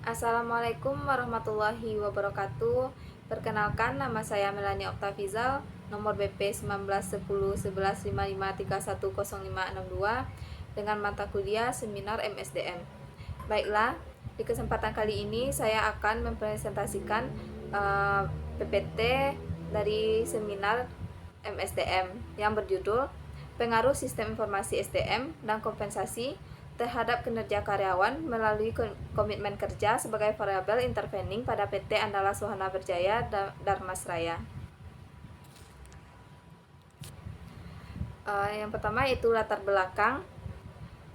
Assalamualaikum warahmatullahi wabarakatuh. Perkenalkan, nama saya Melanie Oktavizal, nomor BP 19101155310562 dengan mata kuliah Seminar MSDM. Baiklah, di kesempatan kali ini saya akan mempresentasikan PPT dari Seminar MSDM yang berjudul Pengaruh Sistem Informasi SDM dan Kompensasi terhadap kinerja karyawan melalui komitmen kerja sebagai variabel intervening pada PT Andala Suhana Berjaya Darmasraya. Yang pertama itu latar belakang.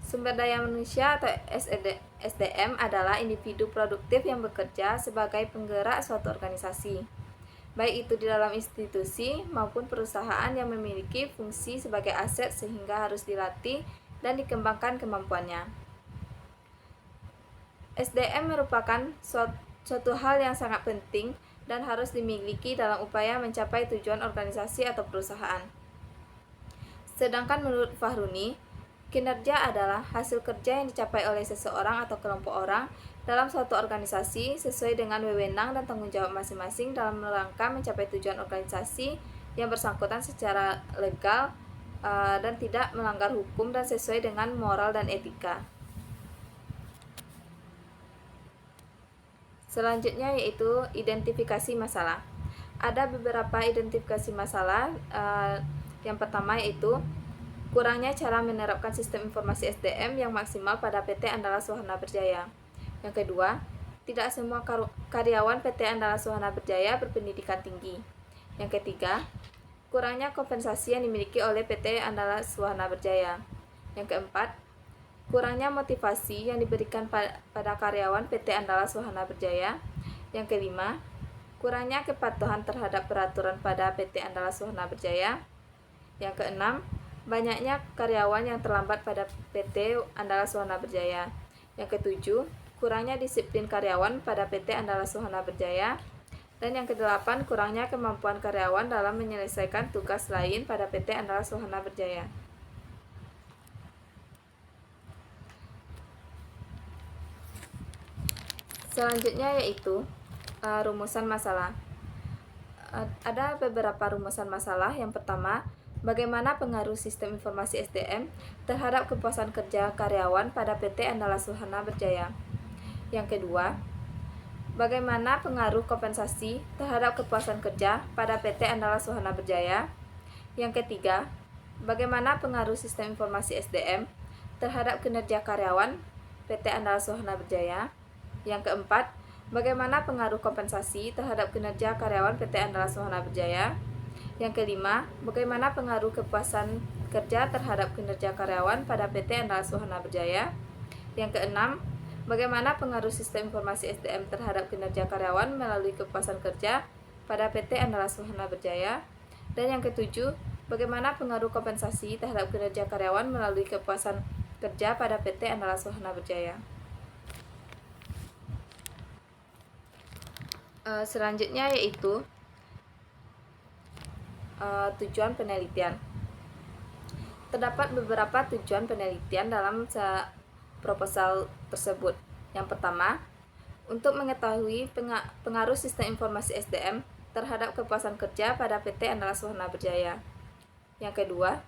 Sumber daya manusia atau SDM adalah individu produktif yang bekerja sebagai penggerak suatu organisasi, baik itu di dalam institusi maupun perusahaan yang memiliki fungsi sebagai aset sehingga harus dilatih dan dikembangkan kemampuannya. SDM merupakan suatu hal yang sangat penting dan harus dimiliki dalam upaya mencapai tujuan organisasi atau perusahaan. Sedangkan menurut Fahruni, kinerja adalah hasil kerja yang dicapai oleh seseorang atau kelompok orang dalam suatu organisasi sesuai dengan wewenang dan tanggung jawab masing-masing dalam rangka mencapai tujuan organisasi yang bersangkutan secara legal dan tidak melanggar hukum dan sesuai dengan moral dan etika. Selanjutnya yaitu identifikasi masalah. Ada beberapa identifikasi masalah. Yang pertama yaitu kurangnya cara menerapkan sistem informasi SDM yang maksimal pada PT Andala Suhana Berjaya. Yang kedua, tidak semua karyawan PT Andala Suhana Berjaya berpendidikan tinggi. Yang ketiga, kurangnya kompensasi yang dimiliki oleh PT Andala Suhana Berjaya. Yang keempat, kurangnya motivasi yang diberikan pada karyawan PT Andala Suhana Berjaya. Yang kelima, kurangnya kepatuhan terhadap peraturan pada PT Andala Suhana Berjaya. Yang keenam, banyaknya karyawan yang terlambat pada PT Andala Suhana Berjaya. Yang ketujuh, kurangnya disiplin karyawan pada PT Andala Suhana Berjaya. Dan yang kedelapan, kurangnya kemampuan karyawan dalam menyelesaikan tugas lain pada PT Andala Suhana Berjaya. Selanjutnya yaitu rumusan masalah. Ada beberapa rumusan masalah. Yang pertama, bagaimana pengaruh sistem informasi SDM terhadap kepuasan kerja karyawan pada PT Andala Suhana Berjaya. Yang kedua, bagaimana pengaruh kompensasi terhadap kepuasan kerja pada PT Andala Suhana Berjaya. Yang ketiga, bagaimana pengaruh sistem informasi SDM terhadap kinerja karyawan PT Andala Suhana Berjaya. Yang keempat, bagaimana pengaruh kompensasi terhadap kinerja karyawan PT Andala Suhana Berjaya. Yang kelima, bagaimana pengaruh kepuasan kerja terhadap kinerja karyawan pada PT Andala Suhana Berjaya. Yang keenam, bagaimana pengaruh sistem informasi SDM terhadap kinerja karyawan melalui kepuasan kerja pada PT Andala Suhana Berjaya. Dan yang ketujuh, bagaimana pengaruh kompensasi terhadap kinerja karyawan melalui kepuasan kerja pada PT Andala Suhana Berjaya. Selanjutnya yaitu tujuan penelitian. Terdapat beberapa tujuan penelitian dalam proposal tersebut. Yang pertama, untuk mengetahui pengaruh sistem informasi SDM terhadap kepuasan kerja pada PT Andala Suhana Berjaya. Yang kedua,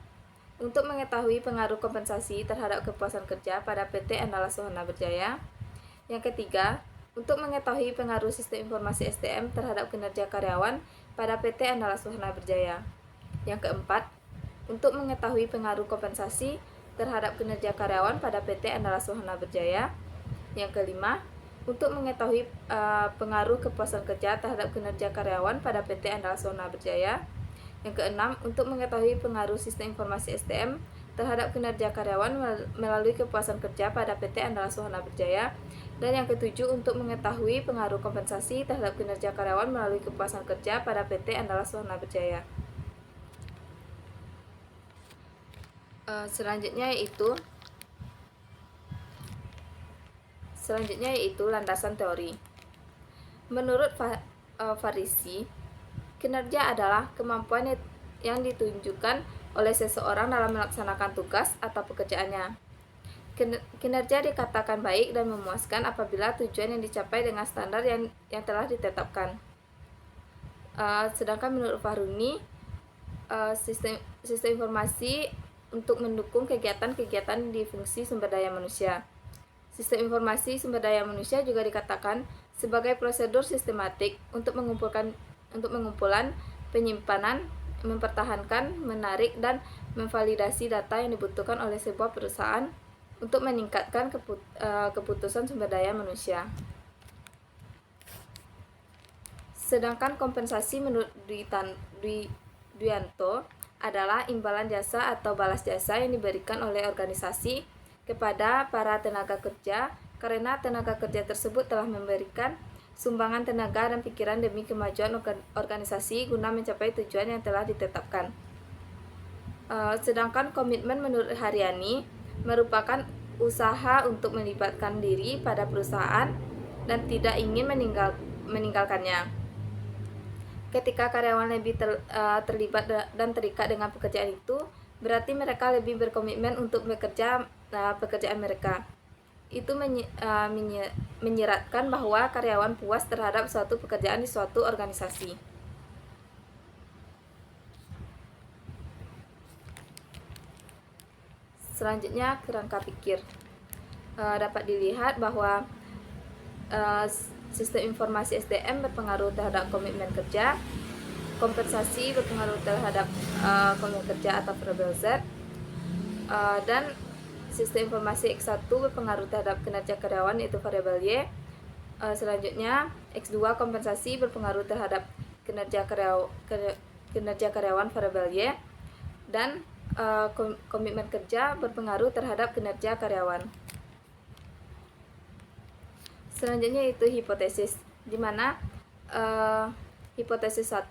untuk mengetahui pengaruh kompensasi terhadap kepuasan kerja pada PT Andala Suhana Berjaya. Yang ketiga, untuk mengetahui pengaruh sistem informasi SDM terhadap kinerja karyawan pada PT Andala Suhana Berjaya. Yang keempat, untuk mengetahui pengaruh kompensasi terhadap kinerja karyawan pada PT Andala Suhana Berjaya. Yang kelima, untuk mengetahui pengaruh kepuasan kerja terhadap kinerja karyawan pada PT Andala Suhana Berjaya. Yang keenam, untuk mengetahui pengaruh sistem informasi SDM terhadap kinerja karyawan melalui kepuasan kerja pada PT Andala Suhana Berjaya. Dan yang ketujuh, untuk mengetahui pengaruh kompensasi terhadap kinerja karyawan melalui kepuasan kerja pada PT Andala Suhana Berjaya. Selanjutnya yaitu landasan teori. Menurut Farisi, kinerja adalah kemampuan yang ditunjukkan oleh seseorang dalam melaksanakan tugas atau pekerjaannya. Kinerja dikatakan baik dan memuaskan apabila tujuan yang dicapai dengan standar yang telah ditetapkan. Sedangkan menurut Fahruni, sistem informasi untuk mendukung kegiatan-kegiatan di fungsi sumber daya manusia. Sistem informasi sumber daya manusia juga dikatakan sebagai prosedur sistematik untuk mengumpulan, penyimpanan, mempertahankan, menarik, dan memvalidasi data yang dibutuhkan oleh sebuah perusahaan untuk meningkatkan keputusan sumber daya manusia. Sedangkan kompensasi menurut Duyanto adalah imbalan jasa atau balas jasa yang diberikan oleh organisasi kepada para tenaga kerja karena tenaga kerja tersebut telah memberikan sumbangan tenaga dan pikiran demi kemajuan organisasi guna mencapai tujuan yang telah ditetapkan. Sedangkan komitmen menurut Haryani merupakan usaha untuk melibatkan diri pada perusahaan dan tidak ingin meninggalkannya. Ketika karyawan lebih terlibat dan terikat dengan pekerjaan itu, berarti mereka lebih berkomitmen untuk bekerja pekerjaan mereka. Itu menyiratkan bahwa karyawan puas terhadap suatu pekerjaan di suatu organisasi. Selanjutnya, kerangka pikir. Dapat dilihat bahwa sistem informasi SDM berpengaruh terhadap komitmen kerja, kompensasi berpengaruh terhadap komitmen kerja atau variabel Z, dan sistem informasi X1 berpengaruh terhadap kinerja karyawan yaitu variabel Y. Selanjutnya, X2 kompensasi berpengaruh terhadap kinerja karyawan variabel Y, dan komitmen kerja berpengaruh terhadap kinerja karyawan. Selanjutnya itu hipotesis, di mana hipotesis 1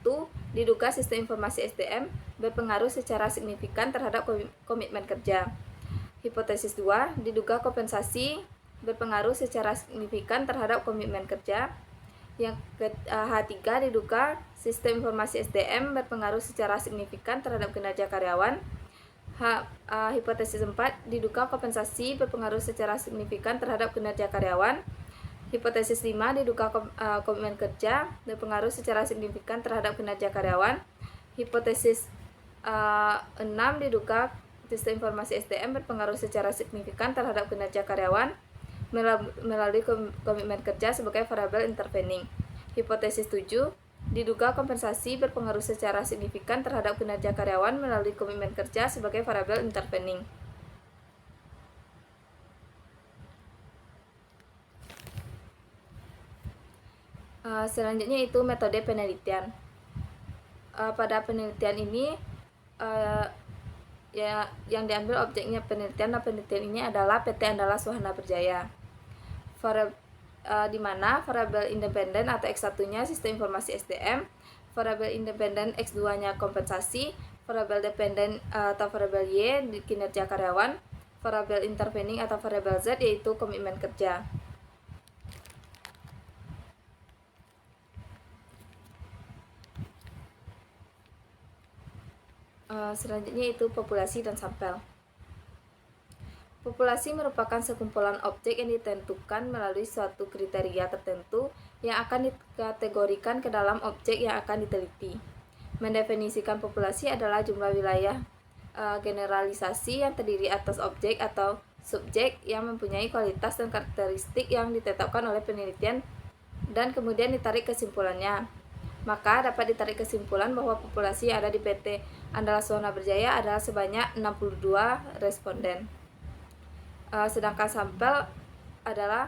diduga sistem informasi SDM berpengaruh secara signifikan terhadap komitmen kerja. Hipotesis 2 diduga kompensasi berpengaruh secara signifikan terhadap komitmen kerja. Yang H3 diduga sistem informasi SDM berpengaruh secara signifikan terhadap kinerja karyawan. Hipotesis 4 diduga kompensasi berpengaruh secara signifikan terhadap kinerja karyawan. Hipotesis 5 diduga komitmen kerja berpengaruh secara signifikan terhadap kinerja karyawan. Hipotesis 6 diduga sistem informasi SDM berpengaruh secara signifikan terhadap kinerja karyawan melalui komitmen kerja sebagai variabel intervening. Hipotesis 7 diduga kompensasi berpengaruh secara signifikan terhadap kinerja karyawan melalui komitmen kerja sebagai variabel intervening. Selanjutnya itu metode penelitian. Pada penelitian ini yang diambil objeknya penelitian, dan penelitian ini adalah PT Andalas Wahana Berjaya, di mana variabel independen atau X1-nya sistem informasi SDM, variabel independen X2-nya kompensasi, variabel dependen atau variabel Y di kinerja karyawan, variabel intervening atau variabel Z yaitu komitmen kerja. Selanjutnya itu populasi dan sampel. Populasi merupakan sekumpulan objek yang ditentukan melalui suatu kriteria tertentu yang akan dikategorikan ke dalam objek yang akan diteliti. Mendefinisikan populasi adalah jumlah wilayah generalisasi yang terdiri atas objek atau subjek yang mempunyai kualitas dan karakteristik yang ditetapkan oleh penelitian dan kemudian ditarik kesimpulannya. Maka dapat ditarik kesimpulan bahwa populasi yang ada di PT Andalas Wahana Berjaya adalah sebanyak 62 responden. Sedangkan sampel adalah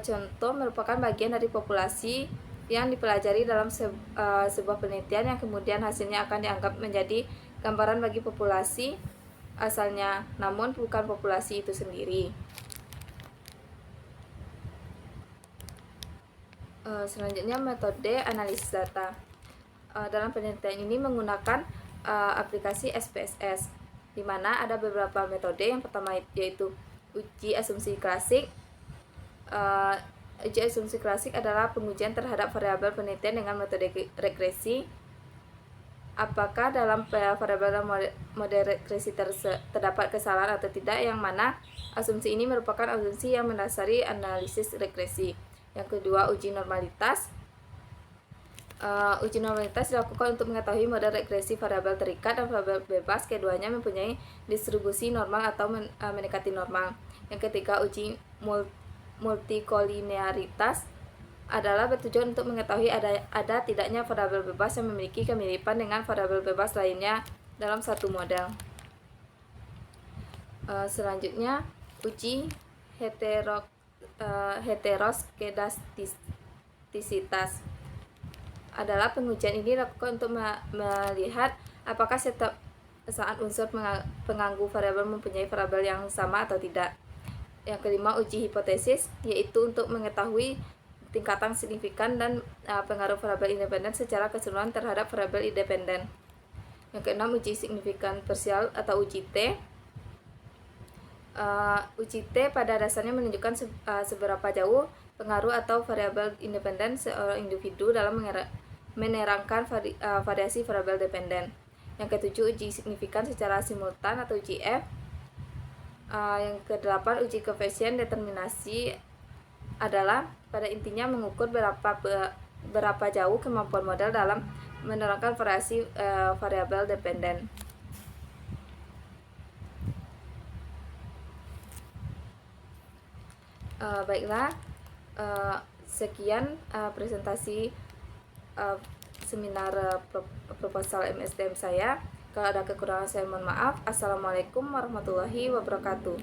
contoh merupakan bagian dari populasi yang dipelajari dalam sebuah penelitian yang kemudian hasilnya akan dianggap menjadi gambaran bagi populasi asalnya, namun bukan populasi itu sendiri. Selanjutnya metode analisis data. Dalam penelitian ini menggunakan aplikasi SPSS, di mana ada beberapa metode. Yang pertama yaitu uji asumsi klasik. Uji asumsi klasik adalah pengujian terhadap variabel penelitian dengan metode regresi. apakah dalam variabel model regresi terdapat kesalahan atau tidak, yang mana asumsi ini merupakan asumsi yang mendasari analisis regresi. Yang kedua, uji normalitas. Uji normalitas dilakukan untuk mengetahui model regresi variabel terikat dan variabel bebas. Keduanya mempunyai distribusi normal atau mendekati normal. Yang ketiga, uji multikolinearitas adalah bertujuan untuk mengetahui ada tidaknya variabel bebas yang memiliki kemiripan dengan variabel bebas lainnya dalam satu model. Selanjutnya, uji heteroskedastisitas adalah pengujian ini dilakukan untuk melihat apakah setiap saat unsur pengganggu variabel mempunyai variabel yang sama atau tidak. Yang kelima, uji hipotesis, yaitu untuk mengetahui tingkatan signifikan dan pengaruh variabel independen secara keseluruhan terhadap variabel independen. Yang keenam, uji signifikan parsial atau uji T. Uji T pada dasarnya menunjukkan seberapa jauh pengaruh atau variabel independen seorang individu dalam menerangkan variasi variabel dependen. Yang ketujuh, uji signifikan secara simultan atau uji F. Yang kedelapan, uji koefisien determinasi adalah pada intinya mengukur berapa jauh kemampuan model dalam menerangkan variasi variabel dependen. Baiklah, sekian presentasi seminar proposal MSDM saya. Kalau ada kekurangan saya mohon maaf. Assalamualaikum warahmatullahi wabarakatuh.